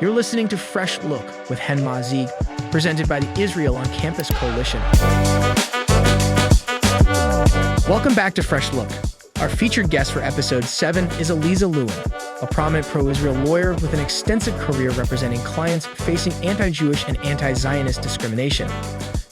You're listening to Fresh Look with Hen Mazzig, presented by the Israel on Campus Coalition. Welcome back to Fresh Look. Our featured guest for episode 7 is Alyza Lewin, a prominent pro-Israel lawyer with an extensive career representing clients facing anti-Jewish and anti-Zionist discrimination.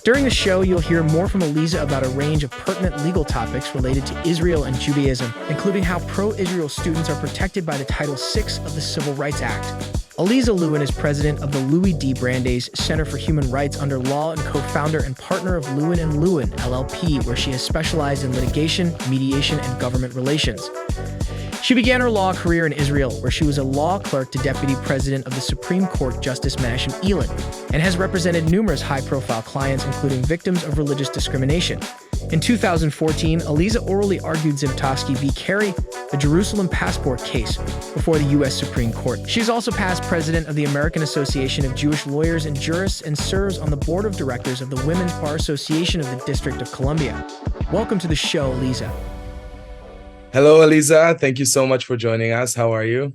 During the show, you'll hear more from Alyza about a range of pertinent legal topics related to Israel and Judaism, including how pro-Israel students are protected by the Title VI of the Civil Rights Act. Alyza Lewin is president of the Louis Brandeis Center for Human Rights under law and co-founder and partner of Lewin Lewin, LLP, where she has specialized in litigation, mediation, and government relations. She began her law career in Israel, where she was a law clerk to Deputy President of the Supreme Court Justice Menachem Elon, and has represented numerous high-profile clients, including victims of religious discrimination. In 2014, Alyza orally argued Zivotofsky v. Kerry, a Jerusalem passport case, before the U.S. Supreme Court. She is also past president of the American Association of Jewish Lawyers and Jurists and serves on the board of directors of the Women's Bar Association of the District of Columbia. Welcome to the show, Alyza. Hello, Alyza. Thank you so much for joining us. How are you?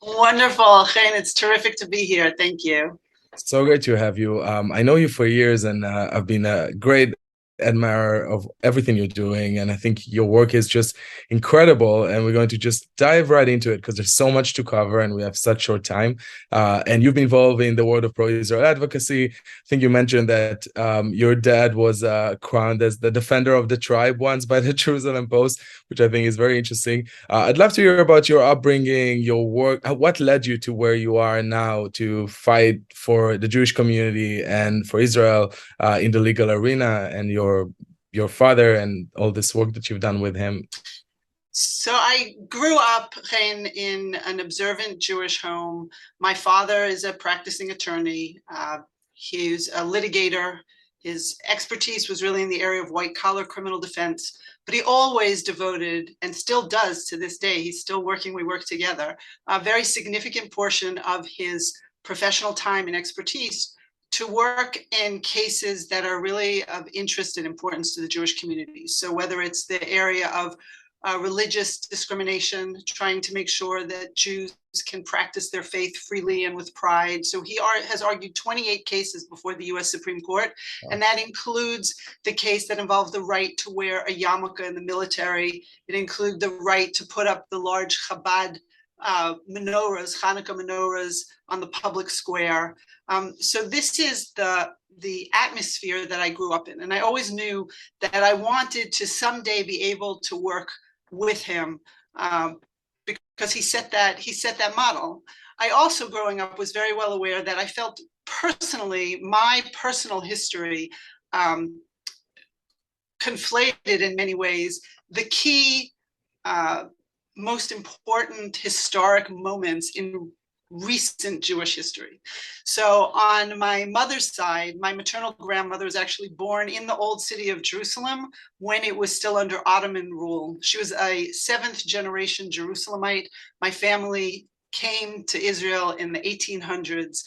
Wonderful, Chen. It's terrific to be here. Thank you. So great to have you. I know you for years, and I've been a great admirer of everything you're doing, and I think your work is just incredible, and we're going to just dive right into it because there's so much to cover and we have such short time. And you've been involved in the world of pro-Israel advocacy. I think you mentioned that your dad was crowned as the defender of the tribe once by the Jerusalem Post, which I think is very interesting. I'd love to hear about your upbringing, your work, what led you to where you are now to fight for the Jewish community and for Israel in the legal arena, and your father and all this work that you've done with him. So I grew up in an observant Jewish home. My father is a practicing attorney. He's a litigator. His expertise was really in the area of white-collar criminal defense, but he always devoted, and still does to this day, he's still working, we work together, a very significant portion of his professional time and expertise to work in cases that are really of interest and importance to the Jewish community. So whether it's the area of religious discrimination, trying to make sure that Jews can practice their faith freely and with pride. So he has argued 28 cases before the U.S. Supreme Court, and that includes the case that involved the right to wear a yarmulke in the military. It included the right to put up the large Chabad menorahs, Hanukkah menorahs on the public square. So this is the atmosphere that I grew up in. And I always knew that I wanted to someday be able to work with him because he set that model. I also, growing up, was very well aware that I felt personally, my personal history conflated in many ways the key most important historic moments in recent Jewish history. So on my mother's side, my maternal grandmother was actually born in the old city of Jerusalem when it was still under Ottoman rule. She was a 7th generation Jerusalemite. My family came to Israel in the 1800s,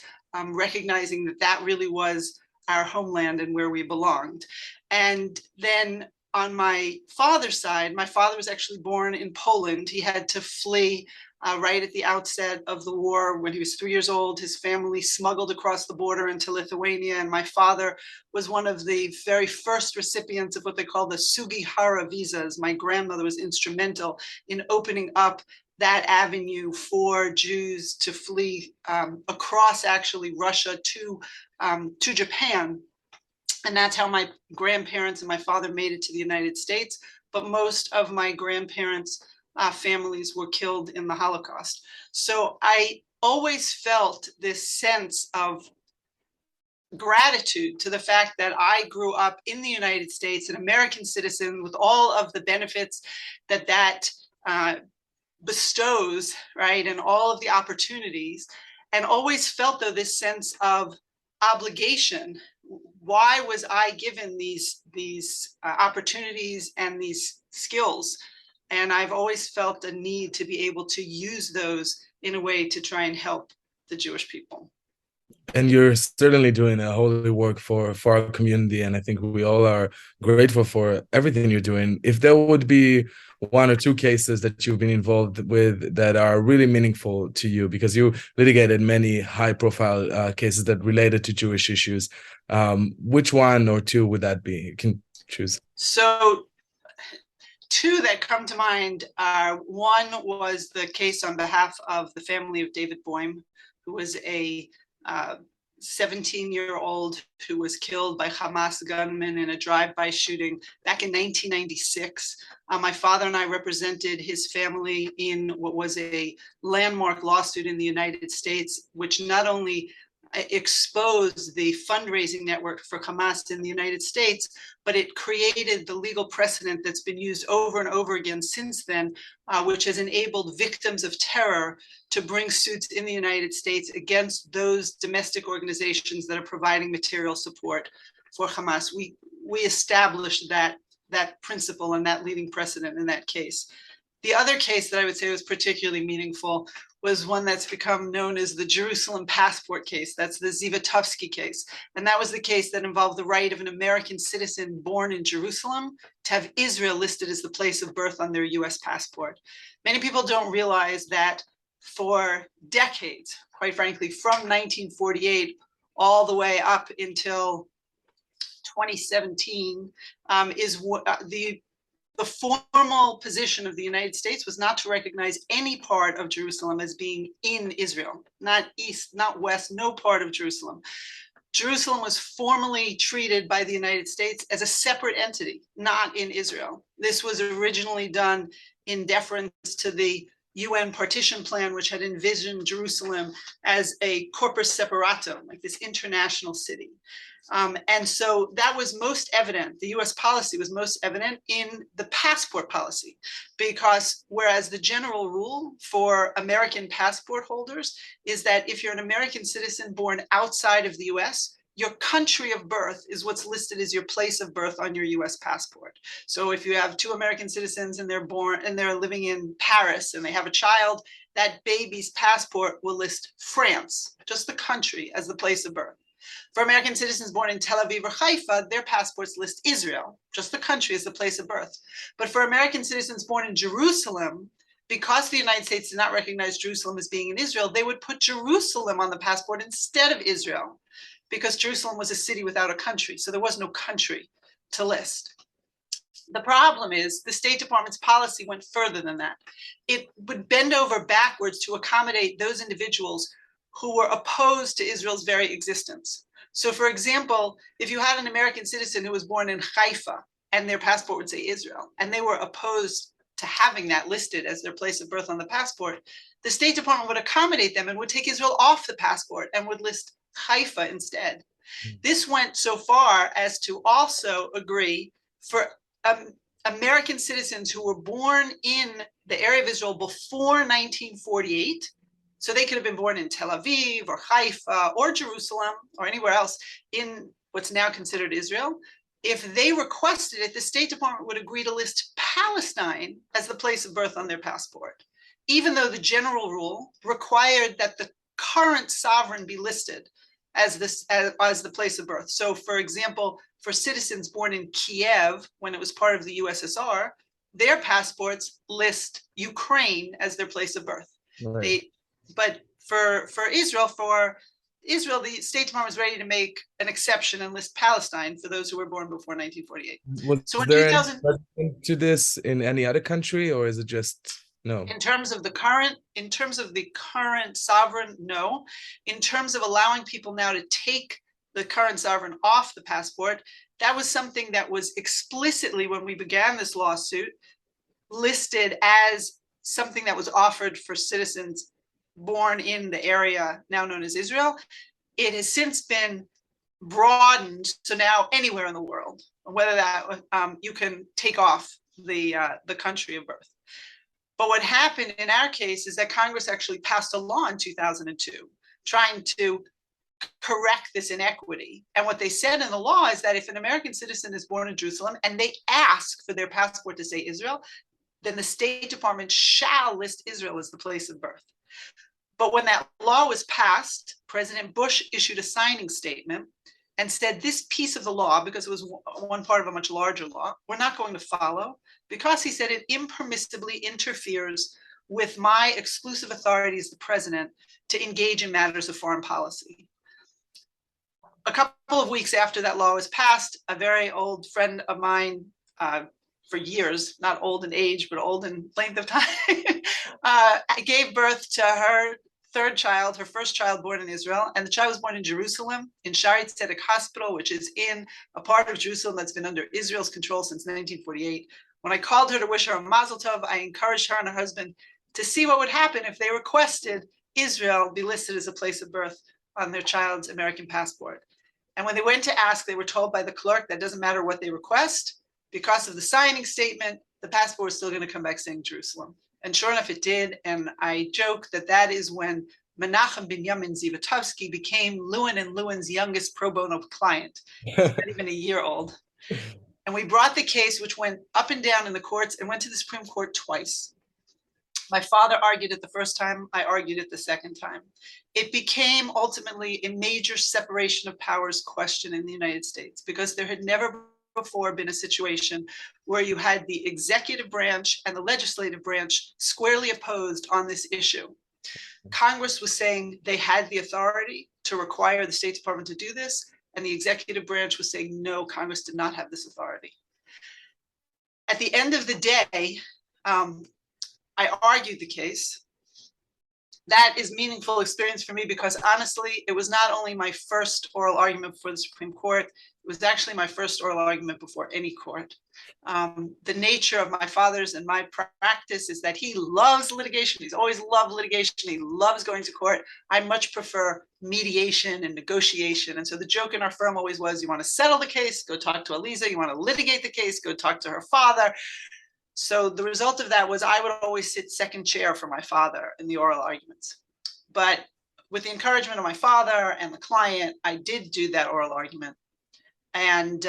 recognizing that that really was our homeland and where we belonged. And then on my father's side, my father was actually born in Poland. He had to flee right at the outset of the war. When he was 3 years old, his family smuggled across the border into Lithuania, and my father was one of the very first recipients of what they call the Sugihara visas. My grandmother was instrumental in opening up that avenue for Jews to flee across actually Russia to Japan. And that's how my grandparents and my father made it to the United States. But most of my grandparents' families were killed in the Holocaust. So I always felt this sense of gratitude to the fact that I grew up in the United States, an American citizen, with all of the benefits that bestows, right, and all of the opportunities, and always felt, though, this sense of obligation. Why was I given these opportunities and these skills? And I've always felt a need to be able to use those in a way to try and help the Jewish people. And you're certainly doing a holy work for our community, and I think we all are grateful for everything you're doing. If there would be one or two cases that you've been involved with that are really meaningful to you, because you litigated many high-profile cases that related to Jewish issues, which one or two would that be? You can choose. So two that come to mind are, one was the case on behalf of the family of David Boim, who was a 17-year-old who was killed by Hamas gunmen in a drive-by shooting back in 1996. My father and I represented his family in what was a landmark lawsuit in the United States, which not only exposed the fundraising network for Hamas in the United States, but it created the legal precedent that's been used over and over again since then, which has enabled victims of terror to bring suits in the United States against those domestic organizations that are providing material support for Hamas. We established that principle and that leading precedent in that case. The other case that I would say was particularly meaningful was one that's become known as the Jerusalem passport case. That's the Zivotofsky case. And that was the case that involved the right of an American citizen born in Jerusalem to have Israel listed as the place of birth on their US passport. Many people don't realize that for decades, quite frankly, from 1948 all the way up until 2017, is the formal position of the United States was not to recognize any part of Jerusalem as being in Israel, not east, not west, no part of Jerusalem. Jerusalem was formally treated by the United States as a separate entity, not in Israel. This was originally done in deference to the UN partition plan, which had envisioned Jerusalem as a corpus separatum, like this international city. And so that was most evident. The US policy was most evident in the passport policy, because whereas the general rule for American passport holders is that if you're an American citizen born outside of the US, your country of birth is what's listed as your place of birth on your US passport. So if you have two American citizens and they're born and they're living in Paris and they have a child, that baby's passport will list France, just the country, as the place of birth. For American citizens born in Tel Aviv or Haifa, their passports list Israel, just the country, as the place of birth. But for American citizens born in Jerusalem, because the United States did not recognize Jerusalem as being in Israel, they would put Jerusalem on the passport instead of Israel, because Jerusalem was a city without a country, so there was no country to list. The problem is the State Department's policy went further than that. It would bend over backwards to accommodate those individuals who were opposed to Israel's very existence. So for example, if you had an American citizen who was born in Haifa and their passport would say Israel, and they were opposed to having that listed as their place of birth on the passport, the State Department would accommodate them and would take Israel off the passport and would list Haifa instead. This went so far as to also agree for American citizens who were born in the area of Israel before 1948, so they could have been born in Tel Aviv or Haifa or Jerusalem or anywhere else in what's now considered Israel. If they requested it, the State Department would agree to list Palestine as the place of birth on their passport, even though the general rule required that the current sovereign be listed as the place of birth. So for example, for citizens born in Kiev, when it was part of the USSR, their passports list Ukraine as their place of birth. Right. But for Israel, the State Department was ready to make an exception and list Palestine for those who were born before 1948. Was So in there 2000, any to this in any other country, or is it just no? in terms of the current sovereign, no. In terms of allowing people now to take the current sovereign off the passport, that was something that was explicitly, when we began this lawsuit, listed as something that was offered for citizens born in the area now known as Israel. It has since been broadened, so now anywhere in the world, whether that you can take off the country of birth. But what happened in our case is that Congress actually passed a law in 2002 trying to correct this inequity. And what they said in the law is that if an American citizen is born in Jerusalem and they ask for their passport to say Israel, then the State Department shall list Israel as the place of birth. But when that law was passed, President Bush issued a signing statement and said this piece of the law, because it was one part of a much larger law, we're not going to follow, because he said it impermissibly interferes with my exclusive authority as the president to engage in matters of foreign policy. A couple of weeks after that law was passed, a very old friend of mine, for years, not old in age, but old in length of time, gave birth to her third child, her first child born in Israel, and the child was born in Jerusalem, in Shaare Zedek Hospital, which is in a part of Jerusalem that's been under Israel's control since 1948. When I called her to wish her a Mazel Tov, I encouraged her and her husband to see what would happen if they requested Israel be listed as a place of birth on their child's American passport. And when they went to ask, they were told by the clerk that doesn't matter what they request, because of the signing statement, the passport is still going to come back saying Jerusalem. And sure enough, it did. And I joke that that is when Menachem Zivotofsky became Lewin and Lewin's youngest pro bono client, not even a year old. And we brought the case, which went up and down in the courts and went to the Supreme Court twice. My father argued it the first time, I argued it the second time. It became ultimately a major separation of powers question in the United States, because there had never before been a situation where you had the executive branch and the legislative branch squarely opposed on this issue. Congress was saying they had the authority to require the State Department to do this, and the executive branch was saying, no, Congress did not have this authority. At the end of the day, I argued the case. That is meaningful experience for me, because honestly, it was not only my first oral argument before the Supreme Court, it was actually my first oral argument before any court. The nature of my father's and my practice is that he loves litigation. He's always loved litigation. He loves going to court. I much prefer mediation and negotiation. And so the joke in our firm always was, you want to settle the case, go talk to Alyza. You want to litigate the case, go talk to her father. So the result of that was I would always sit second chair for my father in the oral arguments. But with the encouragement of my father and the client, I did do that oral argument. And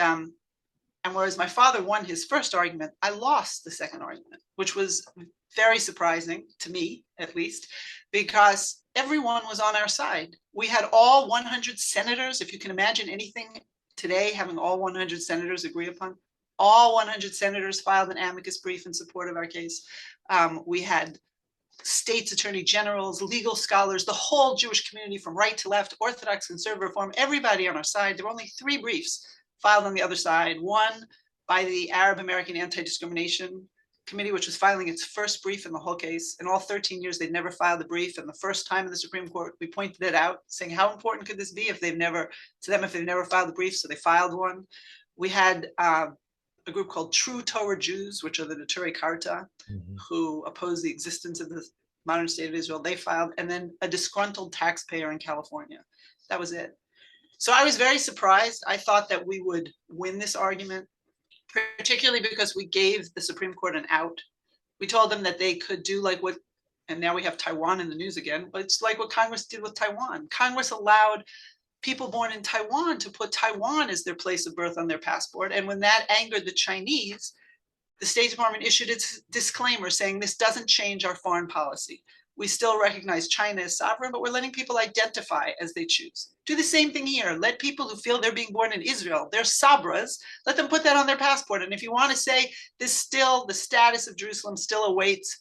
whereas my father won his first argument, I lost the second argument, which was very surprising to me, at least, because everyone was on our side. We had all 100 senators. If you can imagine anything today, having all 100 senators agree upon. All 100 senators filed an amicus brief in support of our case. We had states attorney generals, legal scholars, the whole Jewish community from right to left, Orthodox, conservative, reform, everybody on our side. There were only 3 briefs filed on the other side. One by the Arab American Anti-Discrimination Committee, which was filing its first brief in the whole case. In all 13 years, they'd never filed a brief. And the first time in the Supreme Court, we pointed it out, saying how important could this be if they've never filed a brief, so they filed one. We had a group called True Torah Jews, which are the Neturei Karta, who oppose the existence of the modern state of Israel. They filed, and then a disgruntled taxpayer in California. That was it. So I was very surprised. I thought that we would win this argument, particularly because we gave the Supreme Court an out. We told them that they could do like what, and now we have Taiwan in the news again, but it's like what Congress did with Taiwan. Congress allowed people born in Taiwan to put Taiwan as their place of birth on their passport. And when that angered the Chinese, the State Department issued its disclaimer saying this doesn't change our foreign policy. We still recognize China as sovereign, but we're letting people identify as they choose. Do the same thing here. Let people who feel they're being born in Israel, they're sabras, let them put that on their passport. And if you want to say this still, the status of Jerusalem still awaits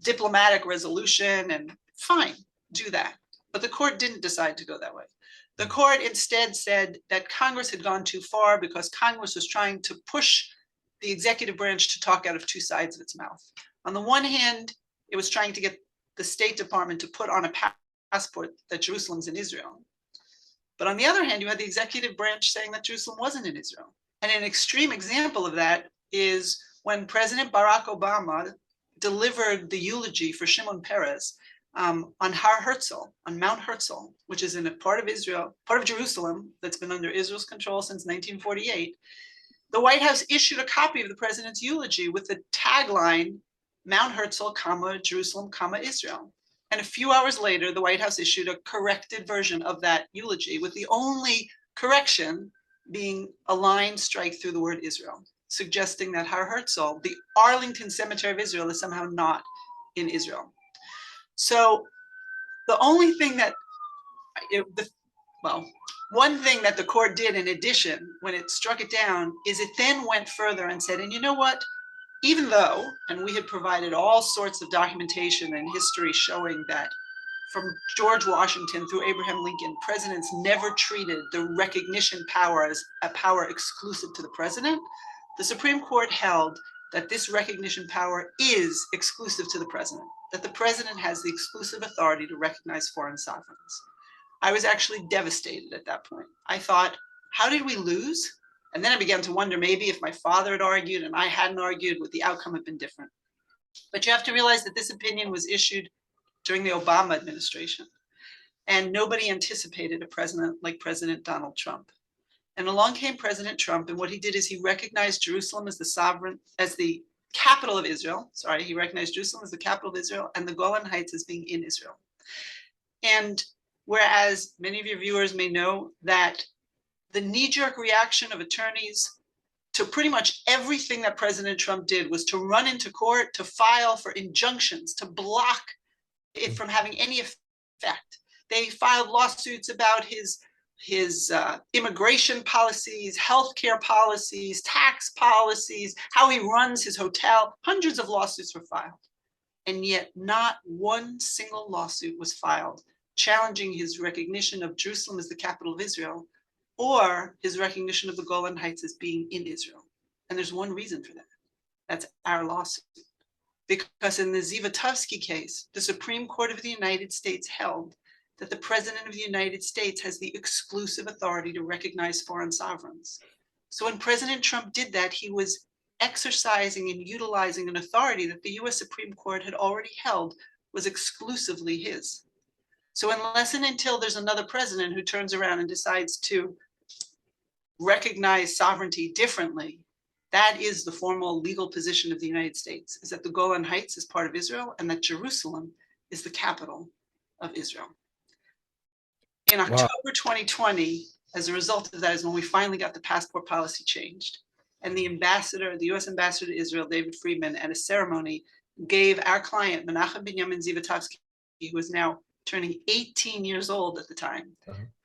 diplomatic resolution, and fine, do that. But the court didn't decide to go that way. The court instead said that Congress had gone too far because Congress was trying to push the executive branch to talk out of 2 sides of its mouth. On the one hand, it was trying to get the State Department to put on a passport that Jerusalem's in Israel. But on the other hand, you had the executive branch saying that Jerusalem wasn't in Israel. And an extreme example of that is when President Barack Obama delivered the eulogy for Shimon Peres on Har Herzl, on Mount Herzl, which is in a part of Israel, part of Jerusalem that's been under Israel's control since 1948. The White House issued a copy of the president's eulogy with the tagline, Mount Herzl, Jerusalem, Israel. And a few hours later, the White House issued a corrected version of that eulogy, with the only correction being a line strike through the word Israel, suggesting that Har Herzl, the Arlington Cemetery of Israel, is somehow not in Israel. So The only thing that, one thing that the court did in addition, when it struck it down, is it then went further and said, and you know what? Even though, and we had provided all sorts of documentation and history showing that from George Washington through Abraham Lincoln, presidents never treated the recognition power as a power exclusive to the president, the Supreme Court held that this recognition power is exclusive to the president, that the president has the exclusive authority to recognize foreign sovereigns. I was actually devastated at that point. I thought, how did we lose? And then I began to wonder, maybe if my father had argued and I hadn't argued, would the outcome have been different? But you have to realize that this opinion was issued during the Obama administration, and nobody anticipated a president like President Donald Trump. And along came President Trump, and what he did is he recognized Jerusalem as the capital of Israel. Sorry, he recognized Jerusalem as the capital of Israel and the Golan Heights as being in Israel. And whereas many of your viewers may know that the knee-jerk reaction of attorneys to pretty much everything that President Trump did was to run into court, to file for injunctions, to block it from having any effect. They filed lawsuits about his immigration policies, healthcare policies, tax policies, how he runs his hotel. Hundreds of lawsuits were filed. And yet not one single lawsuit was filed challenging his recognition of Jerusalem as the capital of Israel or his recognition of the Golan Heights as being in Israel. And there's one reason for that. That's our lawsuit. Because in the Zivotofsky case, the Supreme Court of the United States held that the President of the United States has the exclusive authority to recognize foreign sovereigns. So when President Trump did that, he was exercising and utilizing an authority that the US Supreme Court had already held was exclusively his. So unless and until there's another president who turns around and decides to recognize sovereignty differently, that is the formal legal position of the United States, is that the Golan Heights is part of Israel and that Jerusalem is the capital of Israel. In October 2020, as a result of that is when we finally got the passport policy changed. And the US ambassador to Israel, David Friedman, at a ceremony gave our client, Menachem Zivotofsky, who is now turning 18 years old at the time,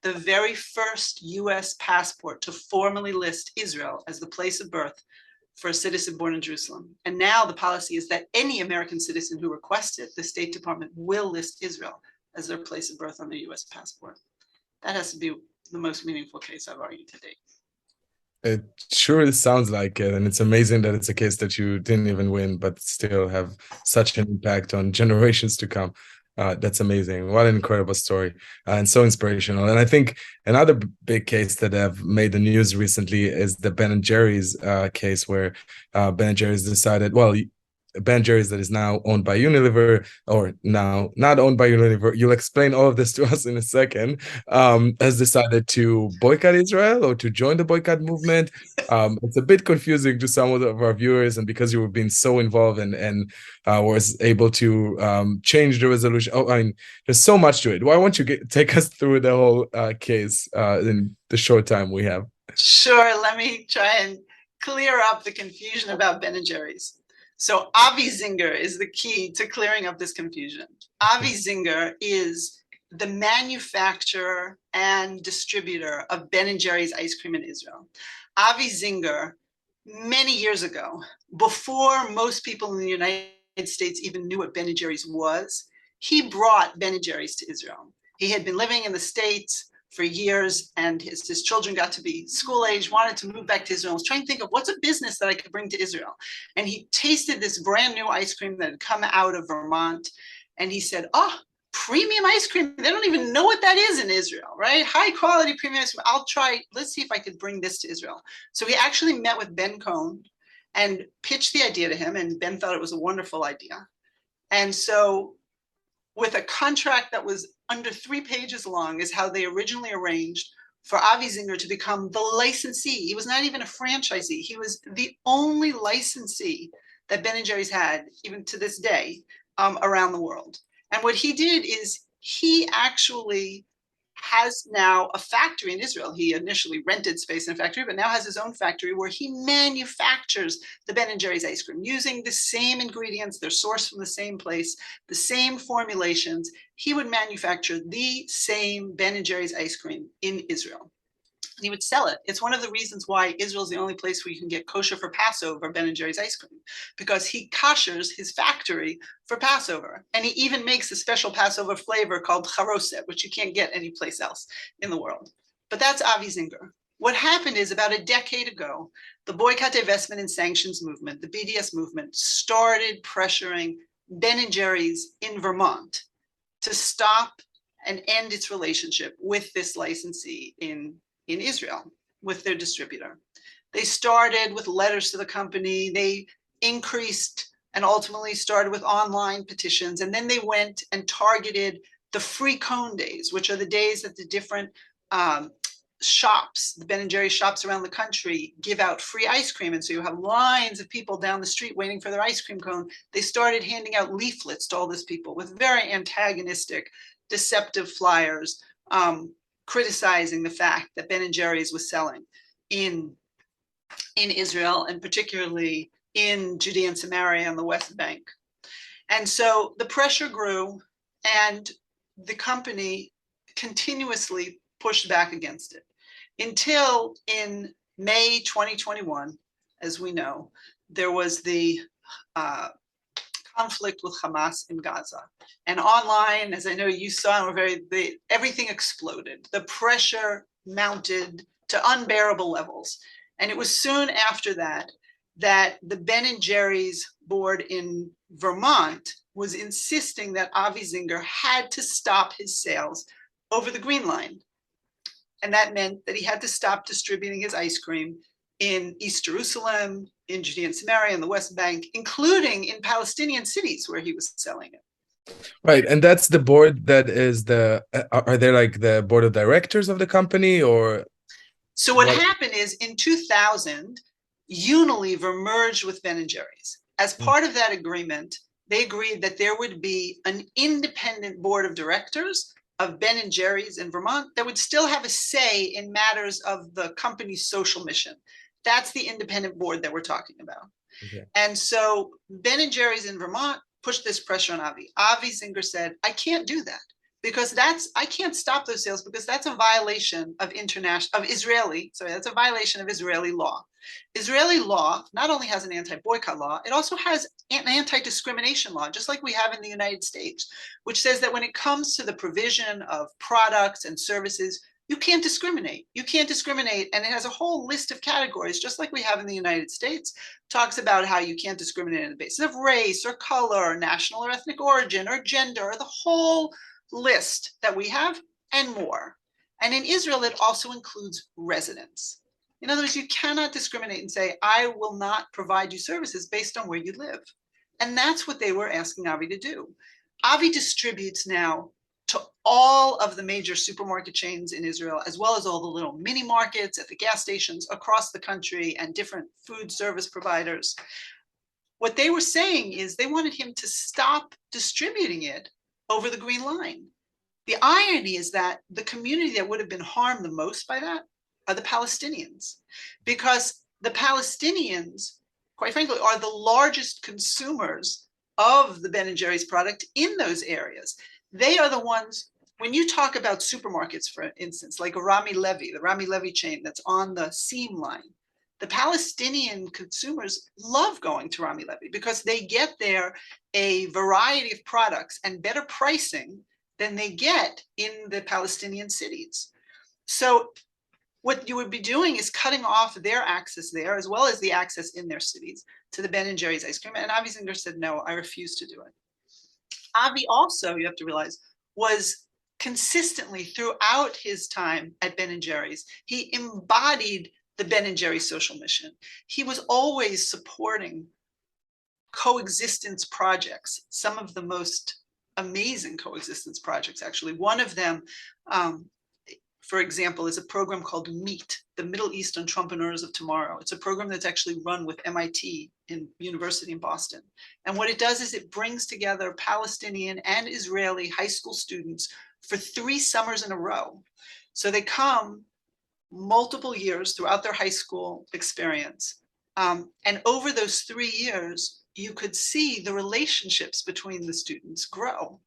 the very first US passport to formally list Israel as the place of birth for a citizen born in Jerusalem. And now the policy is that any American citizen who requests it, the State Department will list Israel as their place of birth on their US passport. That has to be the most meaningful case I've argued to date. It sure sounds like it, and it's amazing that it's a case that you didn't even win, but still have such an impact on generations to come. That's amazing. What an incredible story, and so inspirational. And I think another big case that have made the news recently is the Ben & Jerry's case, where Ben & Jerry's decided, well, Ben & Jerry's that is now owned by Unilever, or now not owned by Unilever, you'll explain all of this to us in a second, has decided to boycott Israel or to join the boycott movement. It's a bit confusing to some of our viewers, and because you were being so involved and was able to change the resolution. Oh, I mean, there's so much to it. Why won't you take us through the whole case in the short time we have? Sure, let me try and clear up the confusion about Ben & Jerry's. So Avi Zinger is the key to clearing up this confusion. Avi Zinger is the manufacturer and distributor of Ben & Jerry's ice cream in Israel. Avi Zinger, many years ago, before most people in the United States even knew what Ben & Jerry's was, he brought Ben & Jerry's to Israel. He had been living in the States for years, and his children got to be school age, wanted to move back to Israel, was trying to think of what's a business that I could bring to Israel. And he tasted this brand new ice cream that had come out of Vermont. And he said, oh, premium ice cream. They don't even know what that is in Israel, right? High quality premium ice cream. I'll try, let's see if I could bring this to Israel. So he actually met with Ben Cohn and pitched the idea to him. And Ben thought it was a wonderful idea. And so with a contract that was under 3 pages long is how they originally arranged for Avi Zinger to become the licensee. He was not even a franchisee. He was the only licensee that Ben & Jerry's had, even to this day, around the world. And what he did is he actually has now a factory in Israel. He initially rented space in a factory, but now has his own factory where he manufactures the Ben & Jerry's ice cream using the same ingredients. They're sourced from the same place, the same formulations. He would manufacture the same Ben & Jerry's ice cream in Israel. He would sell it. It's one of the reasons why Israel is the only place where you can get kosher for Passover Ben & Jerry's ice cream, because he koshers his factory for Passover. And he even makes a special Passover flavor called charoset, which you can't get anyplace else in the world. But that's Avi Zinger. What happened is about a decade ago, the boycott, divestment, and sanctions movement, the BDS movement, started pressuring Ben & Jerry's in Vermont to stop and end its relationship with this licensee in Israel with their distributor. They started with letters to the company. They increased and ultimately started with online petitions. And then they went and targeted the free cone days, which are the days that the different shops, the Ben & Jerry's shops around the country, give out free ice cream. And so you have lines of people down the street waiting for their ice cream cone. They started handing out leaflets to all these people with very antagonistic, deceptive flyers, criticizing the fact that Ben & Jerry's was selling in Israel, and particularly in Judea and Samaria and the West Bank. And so the pressure grew, and the company continuously pushed back against it until in May 2021, as we know, there was the conflict with Hamas in Gaza. And online, as I know you saw, everything exploded. The pressure mounted to unbearable levels. And it was soon after that that the Ben & Jerry's board in Vermont was insisting that Avi Zinger had to stop his sales over the Green Line. And that meant that he had to stop distributing his ice cream in East Jerusalem, in Judea and Samaria, and the West Bank, including in Palestinian cities where he was selling it. Right, and that's the board that is are they like the board of directors of the company, or? So what happened is in 2000, Unilever merged with Ben & Jerry's. As part of that agreement, they agreed that there would be an independent board of directors of Ben & Jerry's in Vermont that would still have a say in matters of the company's social mission. That's the independent board that we're talking about. Okay. And so Ben & Jerry's in Vermont pushed this pressure on Avi. Avi Zinger said, I can't do that because I can't stop those sales because that's a violation of Israeli law. Israeli law not only has an anti-boycott law, it also has an anti-discrimination law, just like we have in the United States, which says that when it comes to the provision of products and services, you can't discriminate. You can't discriminate. And it has a whole list of categories, just like we have in the United States, talks about how you can't discriminate on the basis of race or color or national or ethnic origin or gender, or the whole list that we have and more. And in Israel, it also includes residence. In other words, you cannot discriminate and say, I will not provide you services based on where you live. And that's what they were asking Avi to do. Avi distributes now to all of the major supermarket chains in Israel, as well as all the little mini markets at the gas stations across the country and different food service providers. What they were saying is they wanted him to stop distributing it over the Green Line. The irony is that the community that would have been harmed the most by that are the Palestinians, because the Palestinians, quite frankly, are the largest consumers of the Ben & Jerry's product in those areas. They are the ones, when you talk about supermarkets, for instance, like Rami Levy, the Rami Levy chain that's on the seam line, the Palestinian consumers love going to Rami Levy because they get there a variety of products and better pricing than they get in the Palestinian cities. So what you would be doing is cutting off their access there, as well as the access in their cities, to the Ben & Jerry's ice cream. And Avi Zinger said, no, I refuse to do it. Avi also, you have to realize, was consistently throughout his time at Ben & Jerry's, he embodied the Ben & Jerry's social mission. He was always supporting coexistence projects, some of the most amazing coexistence projects, actually. One of them, for example, is a program called MEET, the Middle East Entrepreneurs of Tomorrow. It's a program that's actually run with MIT University in Boston. And what it does is it brings together Palestinian and Israeli high school students for 3 summers in a row. So they come multiple years throughout their high school experience. And over those 3 years, you could see the relationships between the students grow.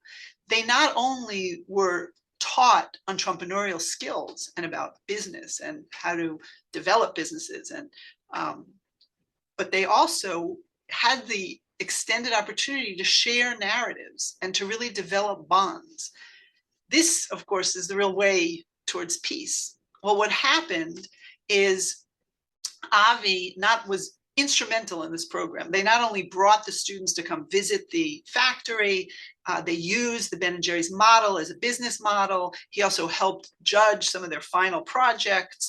They not only were taught entrepreneurial skills and about business and how to develop businesses, and but they also had the extended opportunity to share narratives and to really develop bonds. This, of course, is the real way towards peace. Well, what happened is Avi was instrumental in this program. They not only brought the students to come visit the factory, they used the Ben & Jerry's model as a business model. He also helped judge some of their final projects.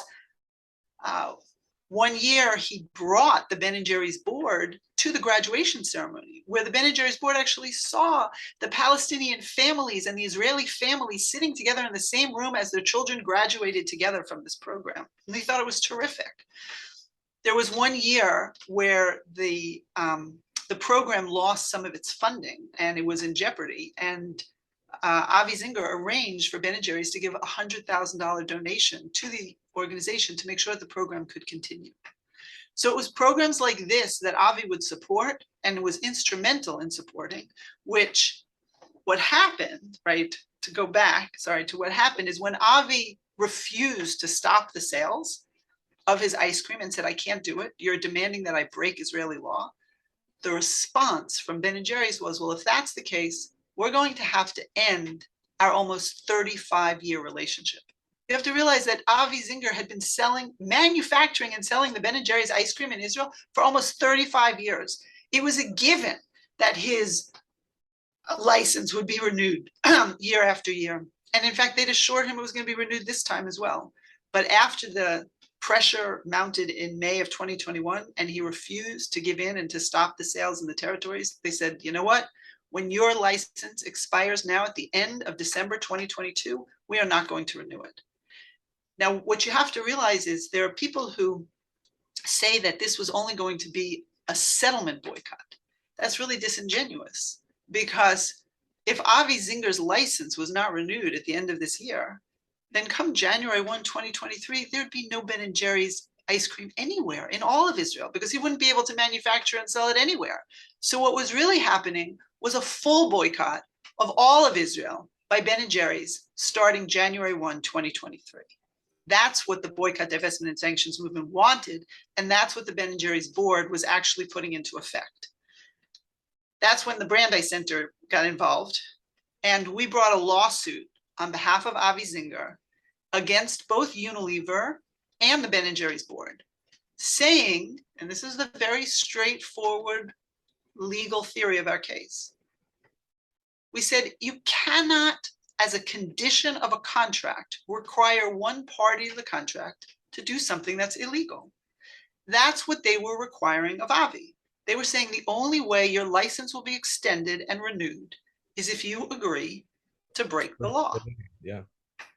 One year, he brought the Ben & Jerry's board to the graduation ceremony, where the Ben & Jerry's board actually saw the Palestinian families and the Israeli families sitting together in the same room as their children graduated together from this program. And they thought it was terrific. There was one year where the program lost some of its funding and it was in jeopardy. And Avi Zinger arranged for Ben & Jerry's to give a $100,000 donation to the organization to make sure that the program could continue. So it was programs like this that Avi would support and was instrumental in supporting, which what happened, right, to go back, sorry, to what happened is when Avi refused to stop the sales of his ice cream and said, I can't do it, you're demanding that I break Israeli law. The response from Ben & Jerry's was, well, if that's the case, we're going to have to end our almost 35-year relationship. You have to realize that Avi Zinger had been manufacturing and selling the Ben & Jerry's ice cream in Israel for almost 35 years. It was a given that his license would be renewed year after year. And in fact, they'd assured him it was going to be renewed this time as well. But after the pressure mounted in May of 2021, and he refused to give in and to stop the sales in the territories, they said, you know what? When your license expires now at the end of December 2022, we are not going to renew it. Now, what you have to realize is there are people who say that this was only going to be a settlement boycott. That's really disingenuous, because if Avi Zinger's license was not renewed at the end of this year, then come January 1, 2023, there'd be no Ben & Jerry's ice cream anywhere in all of Israel, because he wouldn't be able to manufacture and sell it anywhere. So what was really happening was a full boycott of all of Israel by Ben & Jerry's starting January 1, 2023. That's what the boycott, divestment, and sanctions movement wanted, and that's what the Ben & Jerry's board was actually putting into effect. That's when the Brandeis Center got involved, and we brought a lawsuit on behalf of Avi Zinger against both Unilever and the Ben & Jerry's board, saying, and this is the very straightforward legal theory of our case, we said you cannot, as a condition of a contract, require one party to the contract to do something that's illegal. That's what they were requiring of Avi. They were saying the only way your license will be extended and renewed is if you agree to break the law. Yeah.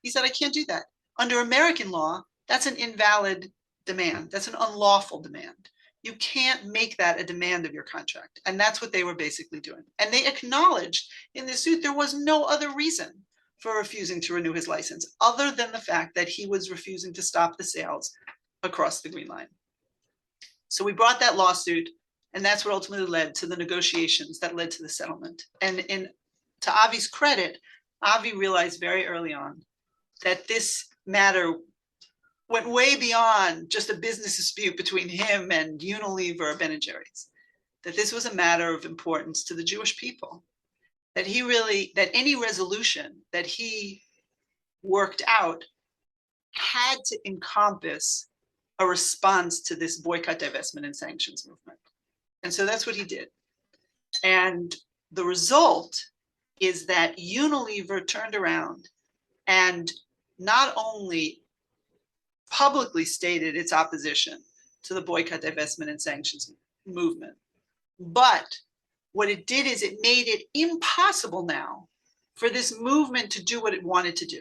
He said, I can't do that. Under American law, that's an invalid demand. That's an unlawful demand. You can't make that a demand of your contract. And that's what they were basically doing. And they acknowledged in the suit there was no other reason for refusing to renew his license other than the fact that he was refusing to stop the sales across the Green Line. So we brought that lawsuit, and that's what ultimately led to the negotiations that led to the settlement. And to Avi's credit, Avi realized very early on that this matter went way beyond just a business dispute between him and Unilever or Ben & Jerry's, that this was a matter of importance to the Jewish people, that any resolution that he worked out had to encompass a response to this boycott, divestment, and sanctions movement. And so that's what he did. And the result is that Unilever turned around and not only publicly stated its opposition to the boycott, divestment, and sanctions movement, but what it did is it made it impossible now for this movement to do what it wanted to do.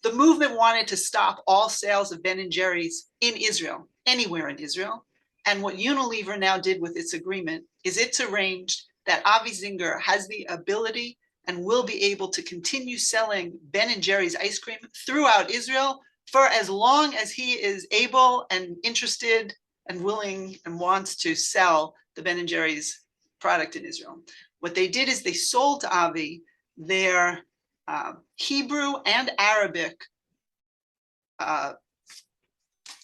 The movement wanted to stop all sales of Ben & Jerry's in Israel, anywhere in Israel. And what Unilever now did with its agreement is it's arranged that Avi Zinger has the ability and will be able to continue selling Ben and Jerry's ice cream throughout Israel for as long as he is able and interested and willing and wants to sell the Ben and Jerry's product in Israel. What they did is they sold to Avi their Hebrew and Arabic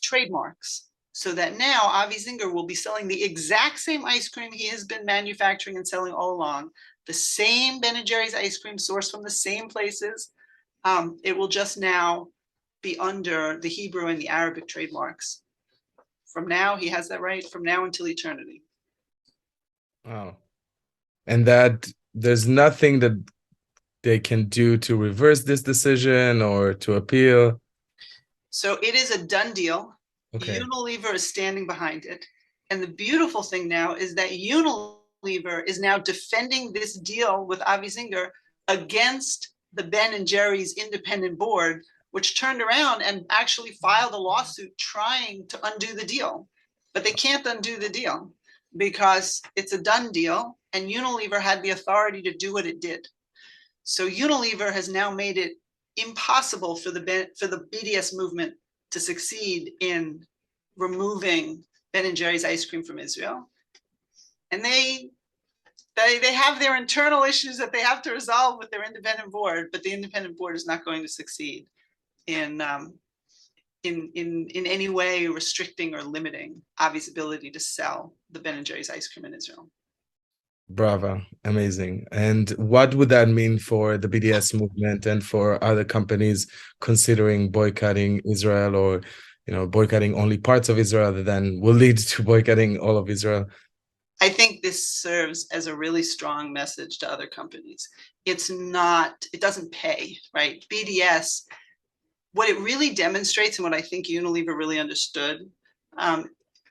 trademarks, so that now Avi Zinger will be selling the exact same ice cream he has been manufacturing and selling all along, the same Ben and Jerry's ice cream sourced from the same places. It will just now be under the Hebrew and the Arabic trademarks. From now, he has that right from now until eternity. Wow. And that there's nothing that they can do to reverse this decision or to appeal? So it is a done deal. Okay. Unilever is standing behind it. And the beautiful thing now is that Unilever is now defending this deal with Avi Zinger against the Ben and Jerry's independent board, which turned around and actually filed a lawsuit trying to undo the deal. But they can't undo the deal because it's a done deal, and Unilever had the authority to do what it did. So Unilever has now made it impossible for the BDS movement to succeed in removing Ben and Jerry's ice cream from Israel. And they have their internal issues that they have to resolve with their independent board, but the independent board is not going to succeed in any way restricting or limiting Avi's ability to sell the Ben and Jerry's ice cream in Israel. Bravo, amazing. And what would that mean for the BDS movement and for other companies considering boycotting Israel, or boycotting only parts of Israel that then will lead to boycotting all of Israel? I think this serves as a really strong message to other companies. It doesn't pay, right? BDS, what it really demonstrates, and what I think Unilever really understood,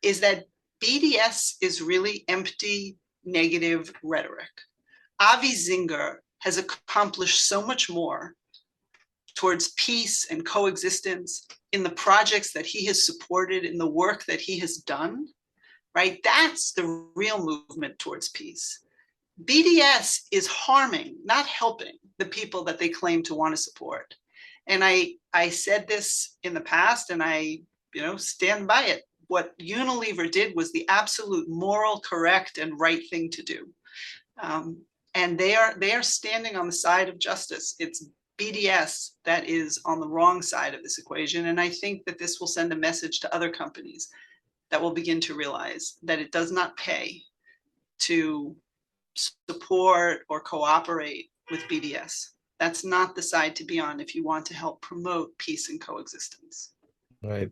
is that BDS is really empty, negative rhetoric. Avi Zinger has accomplished so much more towards peace and coexistence in the projects that he has supported, in the work that he has done, right? That's the real movement towards peace. BDS is harming, not helping, the people that they claim to want to support. And I said this in the past, and I stand by it. What Unilever did was the absolute moral, correct, and right thing to do. And they are standing on the side of justice. It's BDS that is on the wrong side of this equation. And I think that this will send a message to other companies that will begin to realize that it does not pay to support or cooperate with BDS. That's not the side to be on if you want to help promote peace and coexistence. Right.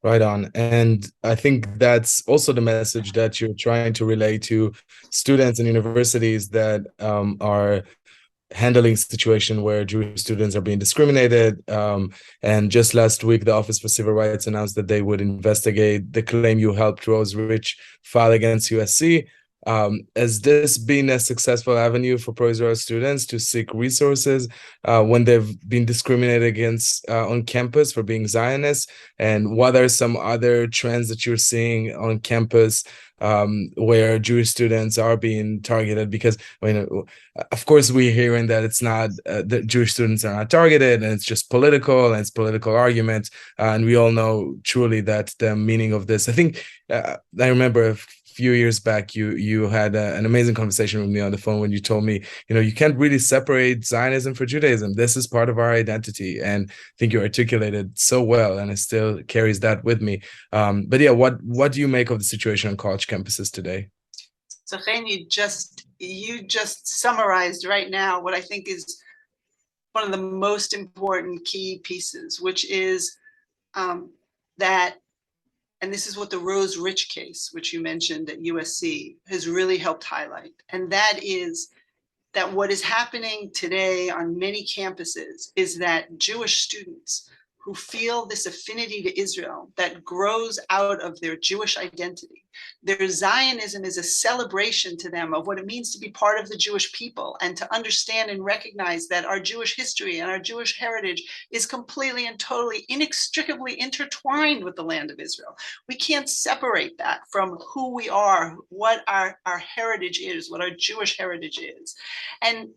Right on. And I think that's also the message that you're trying to relay to students and universities that are handling situation where Jewish students are being discriminated. And just last week, the Office for Civil Rights announced that they would investigate the claim you helped Rose Rich file against USC. Has this been a successful avenue for pro-Israel students to seek resources when they've been discriminated against on campus for being Zionists? And what are some other trends that you're seeing on campus where Jewish students are being targeted? Because of course, we're hearing that it's not that Jewish students are not targeted, and it's just political, and it's political arguments. And we all know truly that the meaning of this. I think I remember a few years back, you had an amazing conversation with me on the phone when you told me, you can't really separate Zionism from Judaism. This is part of our identity, and I think you articulated so well, and it still carries that with me. But yeah, what do you make of the situation on college campuses today? So Chen, you just summarized right now what I think is one of the most important key pieces, which is that, and this is what the Rose Rich case, which you mentioned at USC, has really helped highlight. And that is that what is happening today on many campuses is that Jewish students who feel this affinity to Israel that grows out of their Jewish identity, their Zionism is a celebration to them of what it means to be part of the Jewish people, and to understand and recognize that our Jewish history and our Jewish heritage is completely and totally inextricably intertwined with the land of Israel. We can't separate that from who we are, what our heritage is, what our Jewish heritage is. And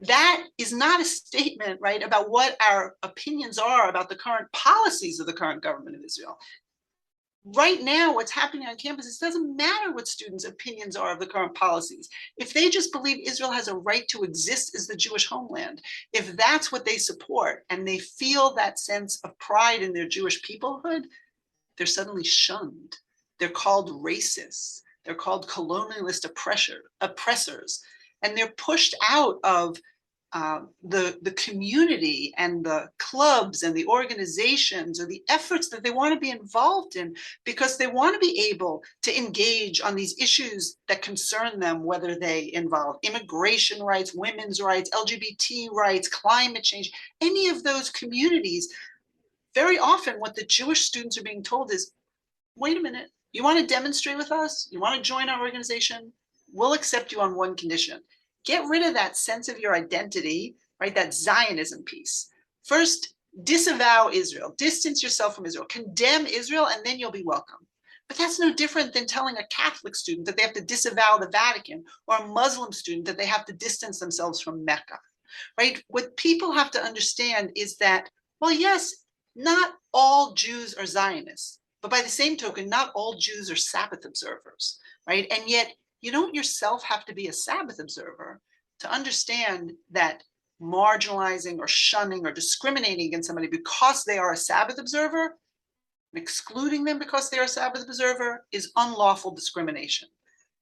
That is not a statement, right, about what our opinions are about the current policies of the current government of Israel. Right now, what's happening on campus, it doesn't matter what students' opinions are of the current policies. If they just believe Israel has a right to exist as the Jewish homeland, if that's what they support and they feel that sense of pride in their Jewish peoplehood, they're suddenly shunned. They're called racists. They're called colonialist oppressors. And they're pushed out of the community and the clubs and the organizations or the efforts that they want to be involved in, because they want to be able to engage on these issues that concern them, whether they involve immigration rights, women's rights, LGBT rights, climate change, any of those communities. Very often what the Jewish students are being told is, wait a minute, you want to demonstrate with us? You want to join our organization? We'll accept you on one condition. Get rid of that sense of your identity, right? That Zionism piece. First, disavow Israel, distance yourself from Israel, condemn Israel, and then you'll be welcome. But that's no different than telling a Catholic student that they have to disavow the Vatican, or a Muslim student that they have to distance themselves from Mecca, right? What people have to understand is that, well, yes, not all Jews are Zionists, but by the same token, not all Jews are Sabbath observers, right? And yet, you don't yourself have to be a Sabbath observer to understand that marginalizing or shunning or discriminating against somebody because they are a Sabbath observer, excluding them because they are a Sabbath observer, is unlawful discrimination.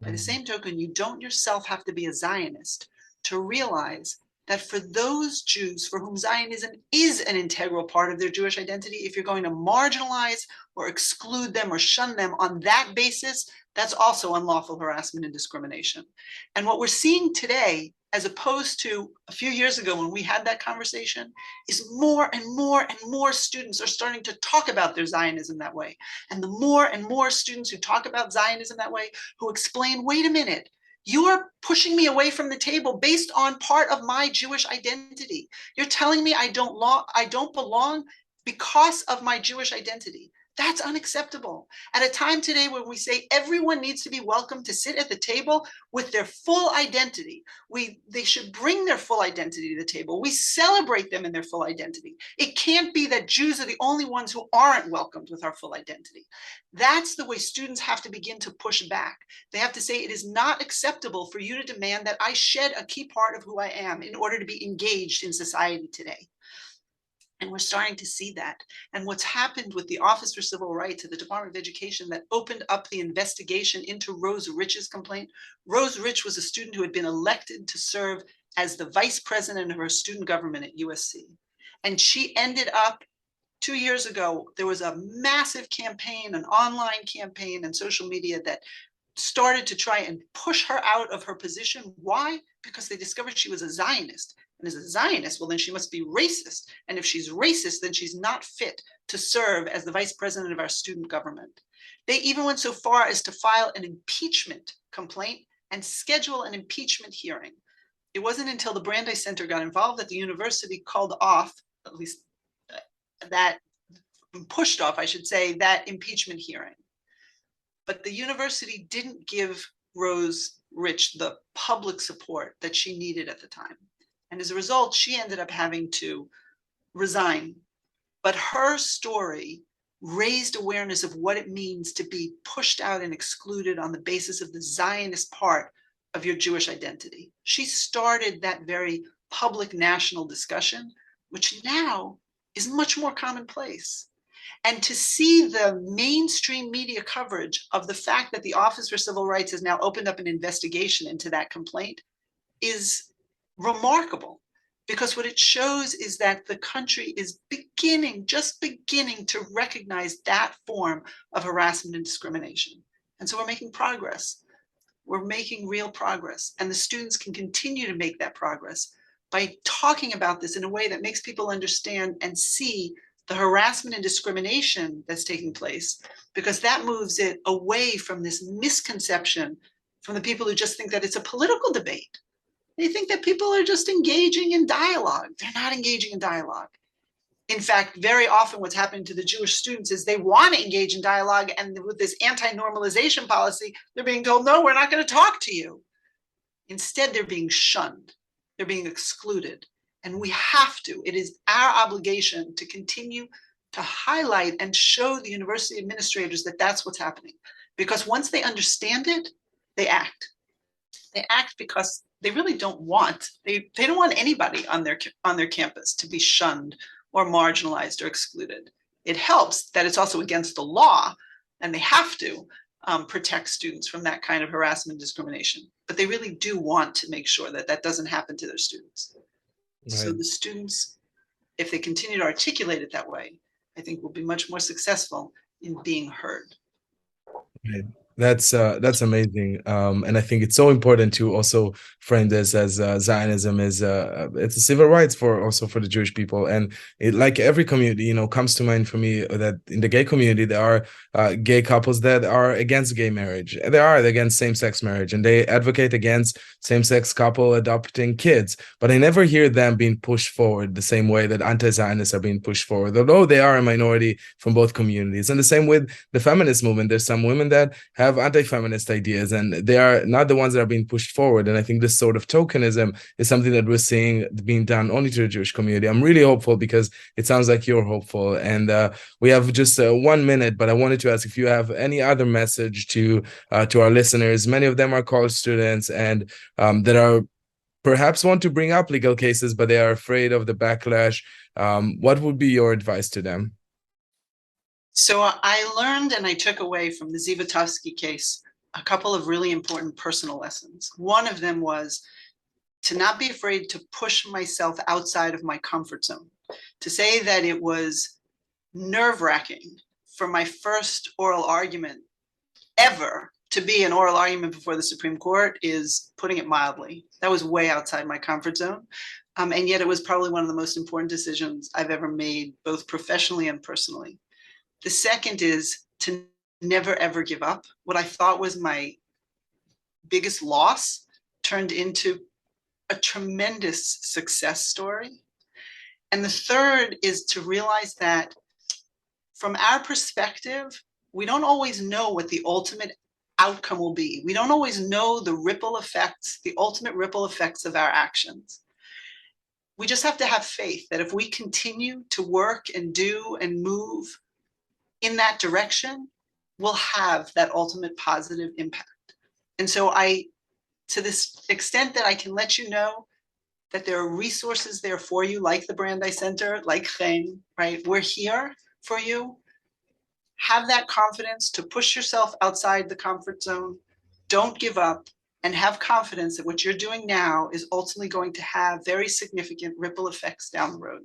By the same token, you don't yourself have to be a Zionist to realize that for those Jews for whom Zionism is an integral part of their Jewish identity, if you're going to marginalize or exclude them or shun them on that basis, that's also unlawful harassment and discrimination. And what we're seeing today, as opposed to a few years ago when we had that conversation, is more and more and more students are starting to talk about their Zionism that way. And the more and more students who talk about Zionism that way, who explain, wait a minute, you are pushing me away from the table based on part of my Jewish identity. You're telling me I don't belong because of my Jewish identity. That's unacceptable. At a time today when we say everyone needs to be welcome to sit at the table with their full identity, they should bring their full identity to the table. We celebrate them in their full identity. It can't be that Jews are the only ones who aren't welcomed with our full identity. That's the way students have to begin to push back. They have to say, it is not acceptable for you to demand that I shed a key part of who I am in order to be engaged in society today. And we're starting to see that. And what's happened with the Office for Civil Rights at the Department of Education that opened up the investigation into Rose Rich's complaint. Rose Rich was a student who had been elected to serve as the vice president of her student government at USC. And she ended up 2 years ago, there was a massive campaign, an online campaign and social media that started to try and push her out of her position. Why? Because they discovered she was a Zionist. And as a Zionist, well, then she must be racist. And if she's racist, then she's not fit to serve as the vice president of our student government. They even went so far as to file an impeachment complaint and schedule an impeachment hearing. It wasn't until the Brandeis Center got involved that the university called off, at least that pushed off, I should say, that impeachment hearing. But the university didn't give Rose Rich the public support that she needed at the time. And as a result, she ended up having to resign. But her story raised awareness of what it means to be pushed out and excluded on the basis of the Zionist part of your Jewish identity. She started that very public national discussion, which now is much more commonplace. And to see the mainstream media coverage of the fact that the Office for Civil Rights has now opened up an investigation into that complaint is remarkable, because what it shows is that the country is just beginning to recognize that form of harassment and discrimination. And so we're making progress. We're making real progress. And the students can continue to make that progress by talking about this in a way that makes people understand and see the harassment and discrimination that's taking place, because that moves it away from this misconception from the people who just think that it's a political debate. They think that people are just engaging in dialogue. They're not engaging in dialogue. In fact, very often what's happening to the Jewish students is they want to engage in dialogue, and with this anti-normalization policy, they're being told, no, we're not going to talk to you. Instead, they're being shunned. they're being excluded. And we have to, it is our obligation to continue to highlight and show the university administrators that that's what's happening. Because once they understand it, they act. They act because they really don't want, they don't want anybody on their campus to be shunned or marginalized or excluded. It helps that it's also against the law, and they have to protect students from that kind of harassment and discrimination. But they really do want to make sure that that doesn't happen to their students. Right. So the students, if they continue to articulate it that way, I think will be much more successful in being heard. Right. That's amazing, and I think it's so important to also frame this as Zionism is it's a civil rights for the Jewish people, and it, like every community, comes to mind for me that in the gay community there are gay couples that are against gay marriage, they are against same-sex marriage, and they advocate against same-sex couple adopting kids, but I never hear them being pushed forward the same way that anti-Zionists are being pushed forward, although they are a minority from both communities. And the same with the feminist movement. There's some women that have anti-feminist ideas, and they are not the ones that are being pushed forward. And I think this sort of tokenism is something that we're seeing being done only to the Jewish community. I'm really hopeful because it sounds like you're hopeful. And we have just 1 minute, but I wanted to ask if you have any other message to our listeners. Many of them are college students and that are perhaps want to bring up legal cases, but they are afraid of the backlash. What would be your advice to them? So I learned and I took away from the Zivotofsky case a couple of really important personal lessons. One of them was to not be afraid to push myself outside of my comfort zone. To say that it was nerve-wracking for my first oral argument ever to be an oral argument before the Supreme Court is putting it mildly. That was way outside my comfort zone. And yet it was probably one of the most important decisions I've ever made, both professionally and personally. The second is to never, ever give up. What I thought was my biggest loss turned into a tremendous success story. And the third is to realize that from our perspective, we don't always know what the ultimate outcome will be. We don't always know the ripple effects, the ultimate ripple effects of our actions. We just have to have faith that if we continue to work and do and move in that direction, we'll have that ultimate positive impact. And so to this extent that I can let you know that there are resources there for you, like the Brandeis Center, like Chen, right? We're here for you. Have that confidence to push yourself outside the comfort zone. Don't give up, and have confidence that what you're doing now is ultimately going to have very significant ripple effects down the road.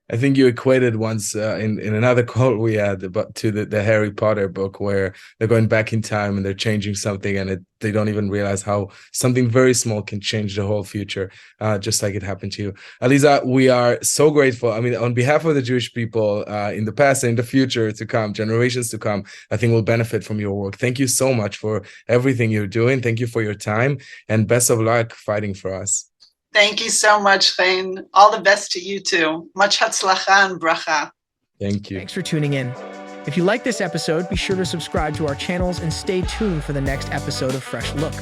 I think you equated once in another quote we had to the Harry Potter book, where they're going back in time and they're changing something, and they don't even realize how something very small can change the whole future, just like it happened to you. Alyza, we are so grateful. I mean, on behalf of the Jewish people in the past and in the future to come, generations to come, I think will benefit from your work. Thank you so much for everything you're doing. Thank you for your time, and best of luck fighting for us. Thank you so much, Chen. All the best to you too. Much hatzlacha and bracha. Thank you. Thanks for tuning in. If you like this episode, be sure to subscribe to our channels and stay tuned for the next episode of Fresh Look.